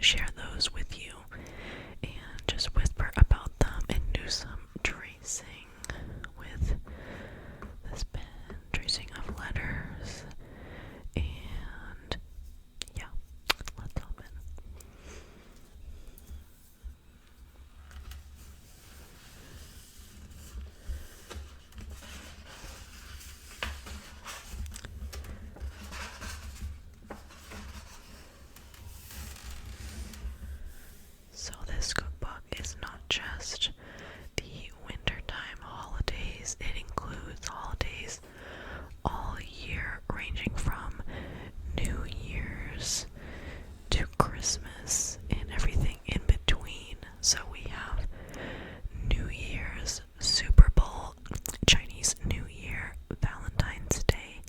share those with you and just whisper about them and do some tracing with this pen, tracing of letters, and yeah, let's open. So this cookbook is not just the wintertime holidays, it includes holidays all year, ranging from New Year's to Christmas and everything in between. So we have New Year's, Super Bowl, Chinese New Year, Valentine's Day,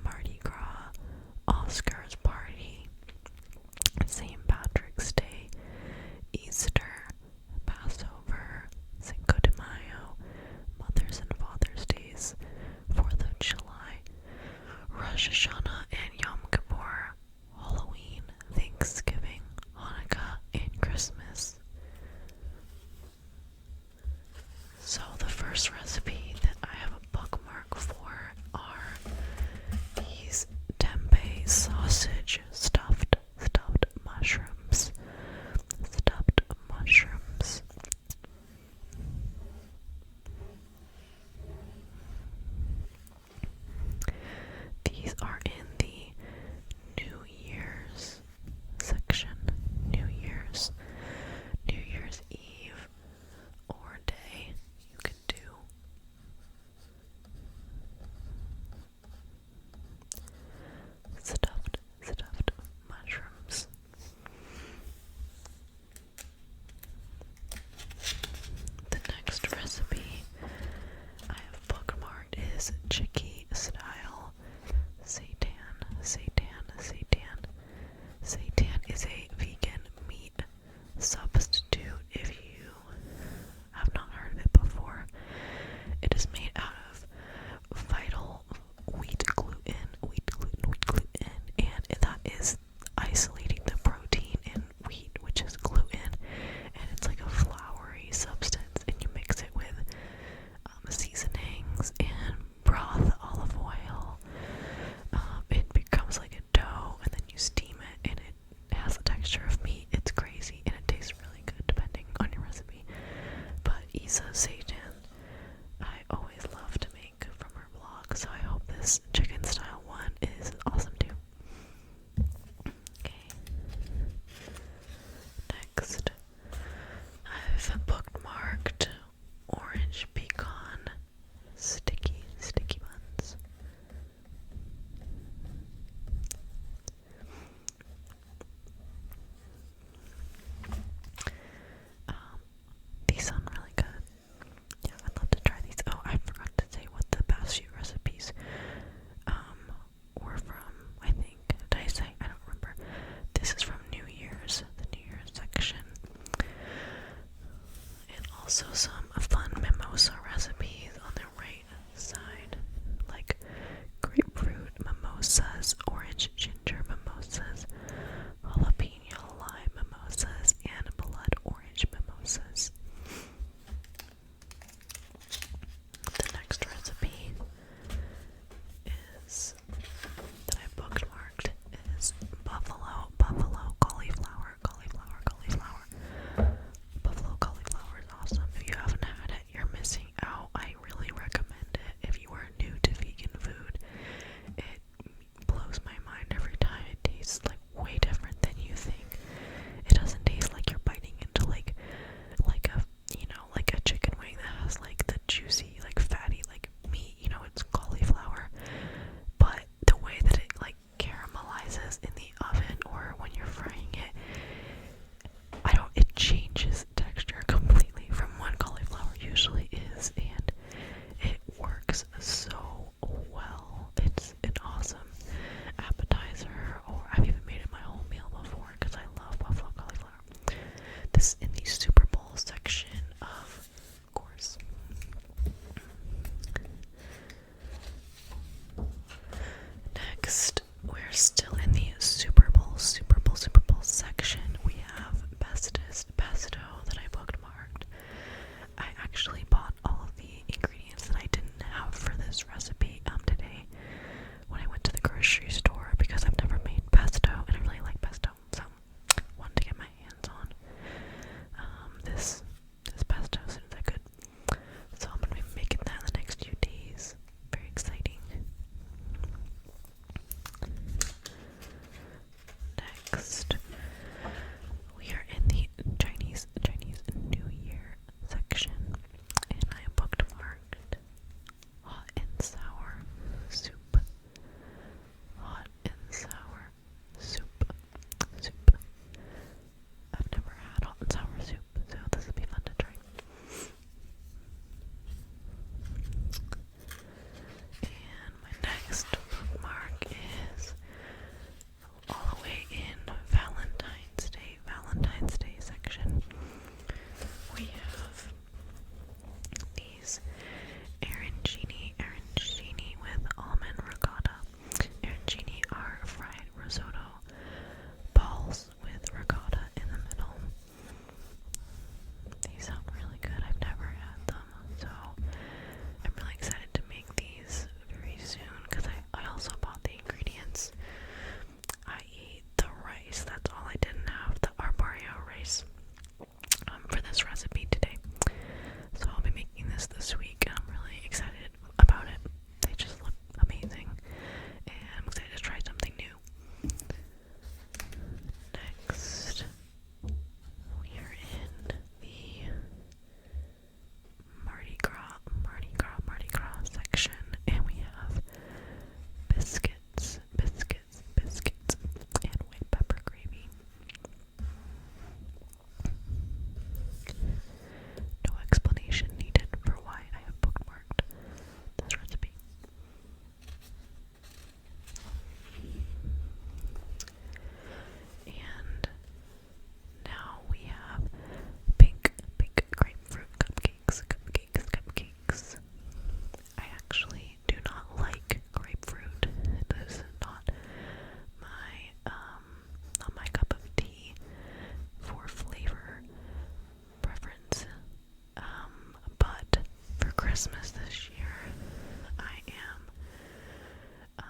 Mardi Gras, Oscar's party, St. Patrick's Day, Easter, Passover, Cinco de Mayo, Mother's and Father's Days, 4th of July, Rosh Hashanah and Yom Kippur, Halloween, Thanksgiving, Hanukkah, and Christmas. So the first recipe that I have a bookmark for are these tempeh sausage stuffed mushrooms. Stuffed mushrooms. These are in the New Year's section. New Year's Eve or day you can do. Stuffed mushrooms. The next recipe I have bookmarked is chicky style seitan. Seitan is a vegan meat substitute if you have not heard of it before. It is made out of vital wheat gluten, and that is isolating the protein in wheat, which is gluten, and it's like a floury substance, and you mix it with seasonings and broth, olive oil. It becomes like a dough, and then you steam it, and it has the texture of meat. It's crazy, and it tastes really good depending on your recipe. But Isa Seitan, I always love to make from her blog, so I hope this chicken style one is awesome too. Okay. Next, I've bookmarked orange pecan sticky buns. These sound really good. Yeah, I'd love to try these. Oh, I forgot to say what the past few recipes were from, I think. Did I say? I don't remember. This is from New Year's, the New Year's section. And also some fun mimosa recipes on the right side, like grapefruit mimosas, orange ginger mimosas, jalapeno lime mimosas, and blood orange mimosas. The next recipe is that I bookmarked is buffalo Next, we are in the Chinese New Year section, and I bookmarked hot and sour soup. Hot and sour soup. I've never had hot and sour soup, so this will be fun to try. And my next bookmark is all the way in Valentine's Day section. We have these arancini with almond ricotta. Arancini are fried risotto balls with ricotta in the middle. These sound really good. I've never had them, so I'm really excited to make these very soon because I also bought the ingredients. I ate the rice. That's all I didn't have, the arborio rice, for this recipe today. So I'll be making this week, and I'm really excited about it. They just look amazing, and I'm excited to try something new. Next, we are in the Mardi Gras section, and we have biscuits, and white pepper gravy. No explanation needed for why I have bookmarked this recipe. And now we have pink grapefruit cupcakes. I actually do not like grapefruit. It is not my cup of tea for flavor preference. But for Christmas this year, I am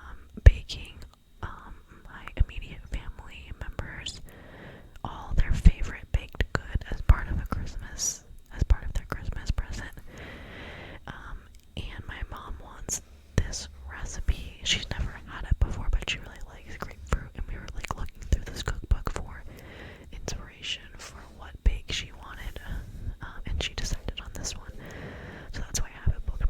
baking my immediate family members all their favorite baked good as part of their Christmas present. And my mom wants this recipe. She's never had it before, but she really likes grapefruit, and we were like looking through this cookbook for inspiration for what bake she wanted, and she decided on this one. So that's why I have it bookmarked.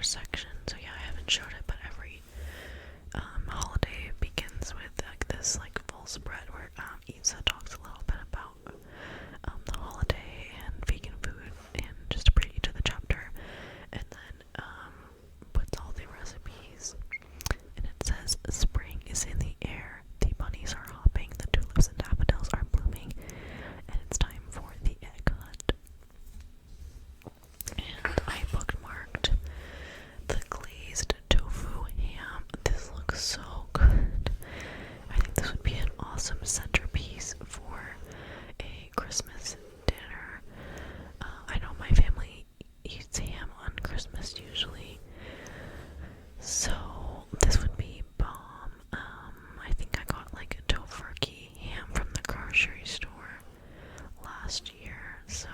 section. So yeah, I haven't showed it, but every holiday begins with like this like full spread where Isa talks a little bit about the holiday and vegan food and just a preview to the chapter, and then puts all the recipes. And it says, spring is in the air, the bunnies are hopping, the tulips and daffodils are blooming, and it's time for the egg hunt. And I bookmarked the glazed tofu ham. This looks so good. I think this would be an awesome centerpiece for a Christmas dinner. I know my family eats ham on Christmas usually, so this would be bomb. I think I got like a tofurkey ham from the grocery store last year, so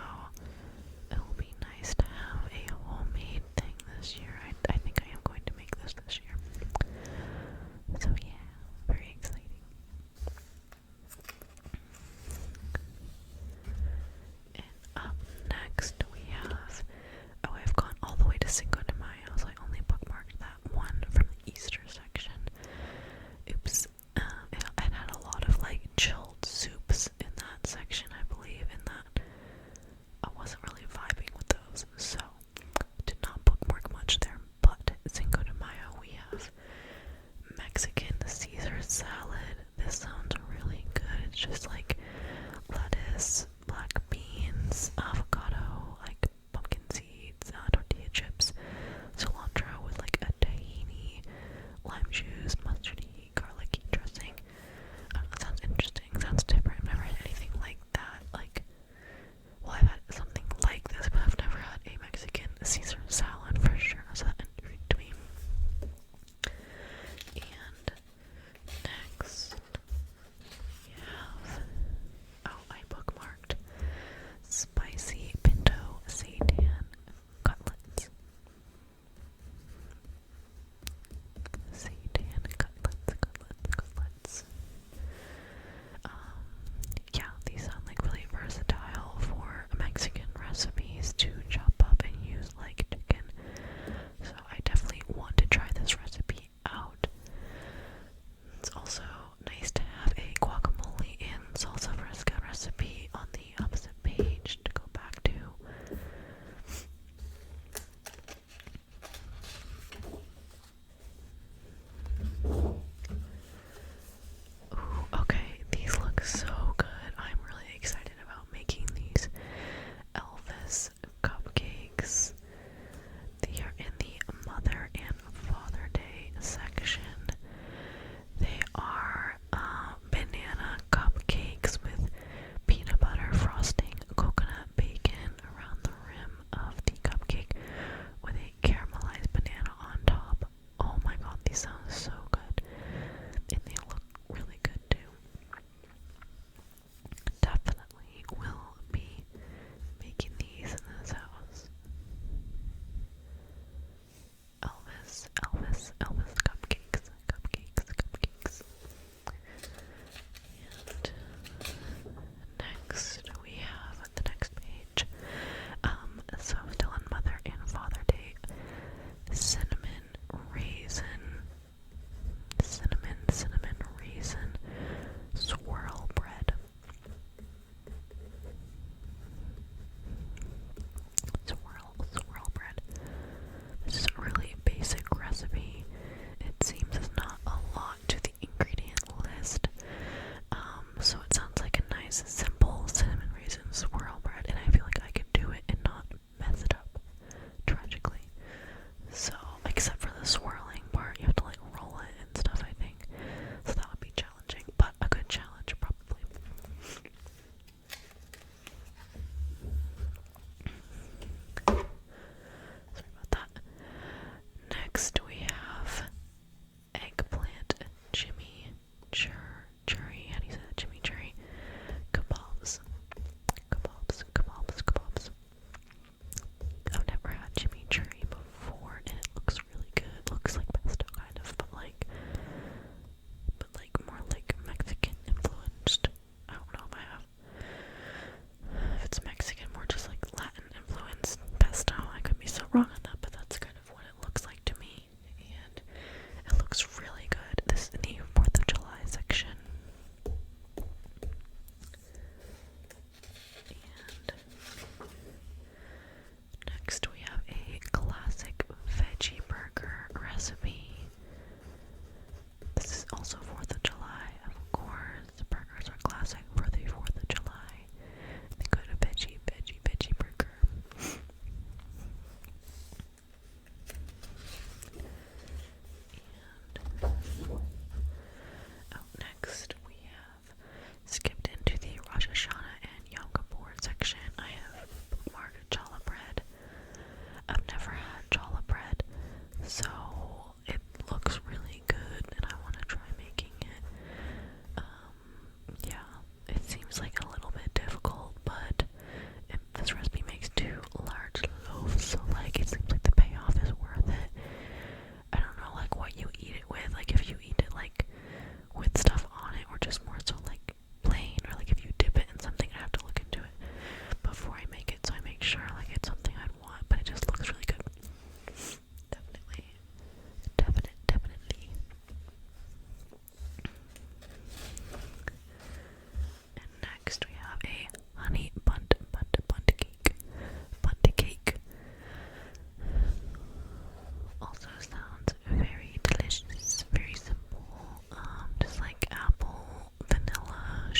it will be nice to have a homemade thing this year. I think I am going to make this year. So yeah, very exciting. And up next we have, oh, I've gone all the way to Cinco de Mayo, so I only bookmarked that one from the Easter section. Oops. It had a lot of like chilled soups in that section, I believe, and that I wasn't really vibing with those, so did not bookmark much there. But Cinco de Mayo we have Mexican Caesar salad. This sounds really good. It's just like lettuce, black beans, avocado, like pumpkin seeds, tortilla chips, cilantro with like a tahini, lime juice, mustardy, garlicky dressing. Sounds interesting. Sounds different. I've never had anything like that. Like, well, I've had something like this, but I've never had a Mexican Caesar salad for sure. So that intrigued me. And next we have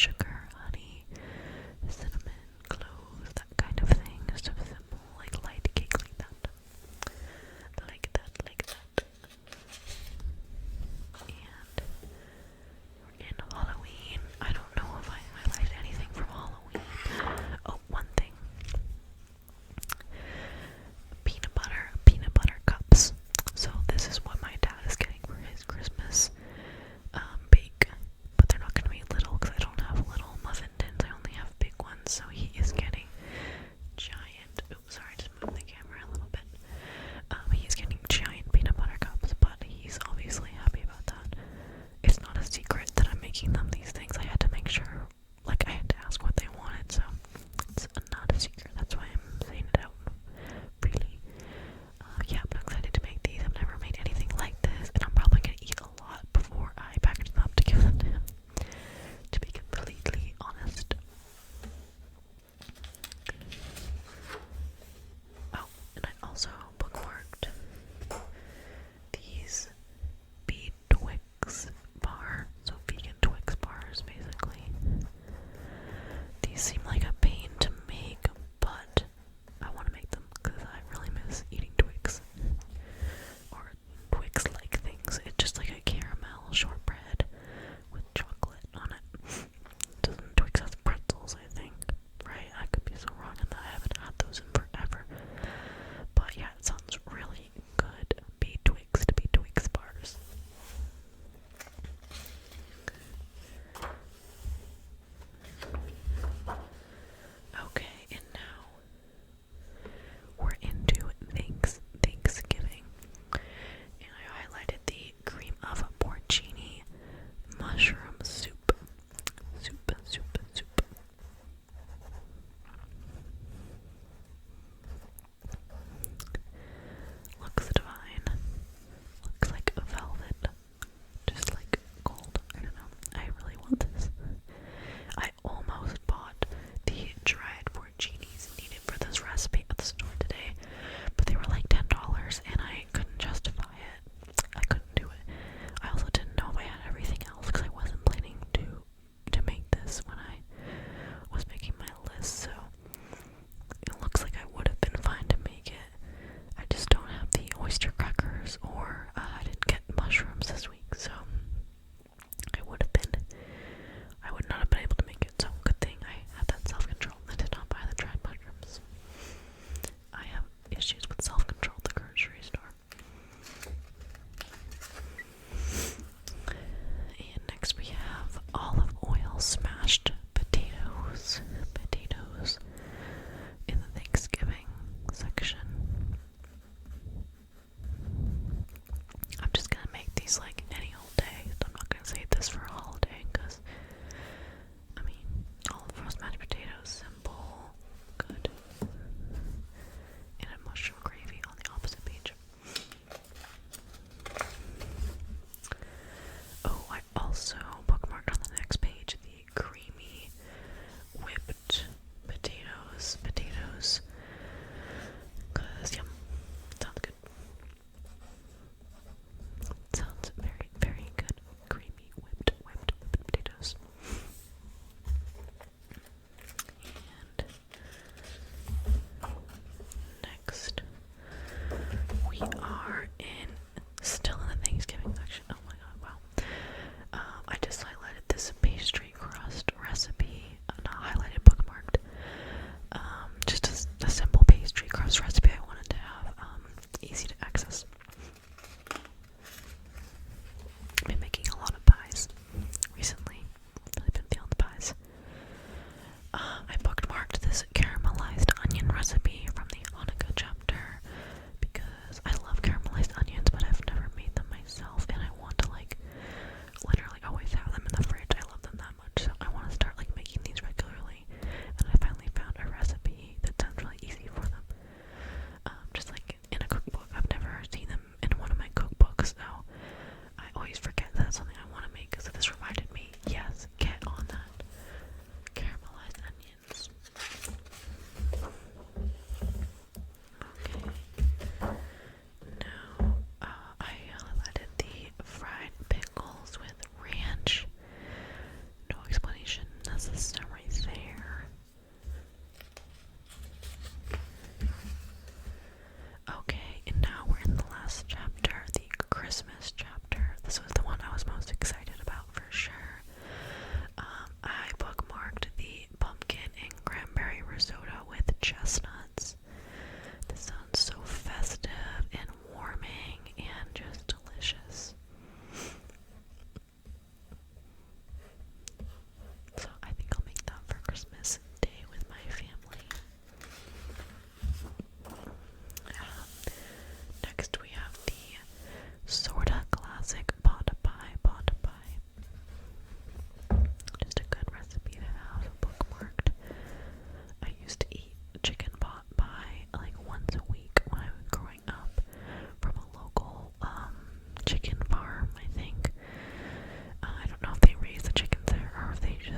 sugar, honey, cinnamon, cloves, that kind of thing. Just a simple, like, light cake like that. Like that, like that. And we're in Halloween. I don't know if I highlighted anything from Halloween. Oh, one thing. Peanut butter cups. So this is what my dad is getting for his Christmas bake, but they're not going to be little because I don't have little muffin tins. I only have big ones. So he is getting giant. Oops, sorry, just moved the camera a little bit. He's getting giant peanut butter cups, but he's obviously happy about that. It's not a secret that I'm making them these things. I had to make sure, like, I had to ask what they wanted, so it's not a secret. That's why I'm saying it out freely. Yeah, I'm excited to make these. I've never made anything like this, and I'm probably gonna eat a lot before I package them up to give them to him, to be completely honest. Oh, and I also bookmarked these Bee Twix bar, so vegan Twix bars, basically. These seem like a pain to make, but I want to make them because I really miss eating Twix. Or Twix-like things. It's just like a caramel shortbread with chocolate on it. Doesn't Twix have pretzels, I think? Right? I could be so wrong in that. I haven't had those in forever. But yeah, it sounds really good. Be Twix bars. Okay, and now we're into Thanksgiving. And I highlighted the cream of porcini mushroom soup. Looks divine. Looks like velvet. Just like gold. I don't know. I really want this. I almost bought the dried porcinis needed for this recipe at the store today, but they were like $10 and I couldn't justify it. I couldn't do it. I also didn't know if I had everything else because I wasn't planning to make this when I was making my list, so it looks like I would have been fine to make it. I just don't have the oyster crackers, or I didn't get mushrooms this week, so I would not have been able to make it. So good thing I had that self-control and did not buy the dried mushrooms. I have issues with self-control at the grocery store. And next we have olive oil smashed potatoes in the Thanksgiving section. I'm just gonna make these like any old day. I'm not gonna save this for a holiday because, I mean, olive oil mashed potatoes, simple, good, and a mushroom gravy on the opposite page. Oh, I also bookmarked on the next page the creamy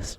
this